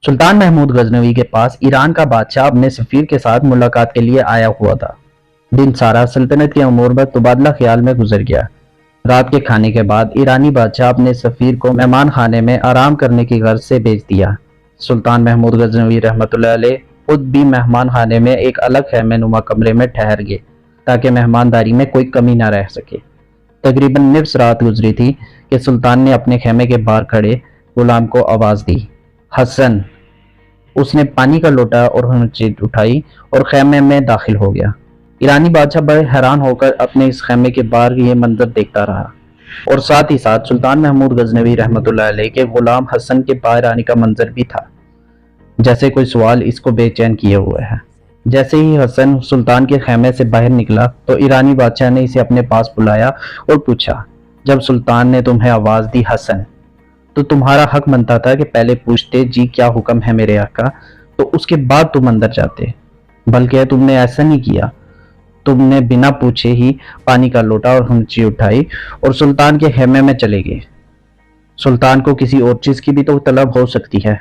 سلطان محمود غزنوی کے پاس ایران کا بادشاہ اپنے سفیر کے ساتھ ملاقات کے لیے آیا ہوا تھا۔ دن سارا سلطنت کے امور میں تبادلہ خیال میں گزر گیا۔ رات کے کھانے کے بعد ایرانی بادشاہ اپنے سفیر کو مہمان خانے میں آرام کرنے کی غرض سے بھیج دیا۔ سلطان محمود غزنوی رحمۃ اللہ علیہ خود بھی مہمان خانے میں ایک الگ خیمے نما کمرے میں ٹھہر گئے تاکہ مہمانداری میں کوئی کمی نہ رہ سکے۔ تقریباً نصف رات گزری تھی کہ سلطان نے اپنے خیمے کے باہر کھڑے غلام کو آواز دی، حسن! اس نے پانی کا لوٹا اور ہنچیٹ اٹھائی اور خیمے میں داخل ہو گیا۔ ایرانی بادشاہ بڑے حیران ہو کر اپنے اس خیمے کے باہر یہ منظر دیکھتا رہا، اور ساتھ ہی ساتھ سلطان محمود غزنوی رحمۃ اللہ علیہ کے غلام حسن کے باہر آنے کا منظر بھی تھا، جیسے کوئی سوال اس کو بے چین کیے ہوئے ہے۔ جیسے ہی حسن سلطان کے خیمے سے باہر نکلا تو ایرانی بادشاہ نے اسے اپنے پاس بلایا اور پوچھا، جب سلطان نے تمہیں آواز دی حسن، تو تمہارا حق بنتا تھا کہ پہلے پوچھتے جی کیا حکم ہے میرے آقا، تو اس کے بعد تم اندر جاتے، بلکہ تم نے ایسا نہیں کیا۔ تم نے بنا پوچھے ہی پانی کا لوٹا اور ہنچی اٹھائی اور سلطان کے خیمے میں چلے گئے۔ سلطان کو کسی اور چیز کی بھی تو طلب ہو سکتی ہے۔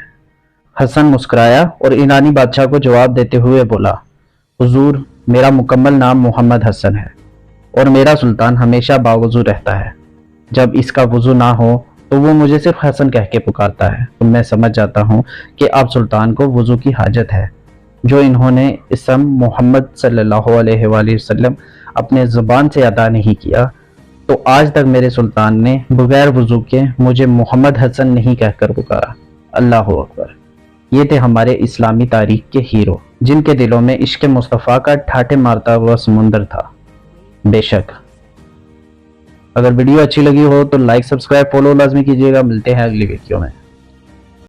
حسن مسکرایا اور ایرانی بادشاہ کو جواب دیتے ہوئے بولا، حضور، میرا مکمل نام محمد حسن ہے اور میرا سلطان ہمیشہ باوضو رہتا ہے۔ جب اس کا وضو نہ ہو تو وہ مجھے صرف حسن کہہ کے پکارتا ہے، تو میں سمجھ جاتا ہوں کہ اب سلطان کو وضو کی حاجت ہے۔ جو انہوں نے اسم محمد صلی اللہ علیہ وآلہ وسلم اپنے زبان سے ادا نہیں کیا، تو آج تک میرے سلطان نے بغیر وضو کے مجھے محمد حسن نہیں کہہ کر پکارا۔ اللہ اکبر! یہ تھے ہمارے اسلامی تاریخ کے ہیرو، جن کے دلوں میں عشق مصطفیٰ کا ٹھاٹھے مارتا ہوا سمندر تھا۔ بے شک اگر ویڈیو اچھی لگی ہو تو لائک، سبسکرائب، فالو لازمی کیجیے گا۔ ملتے ہیں اگلی ویڈیو میں۔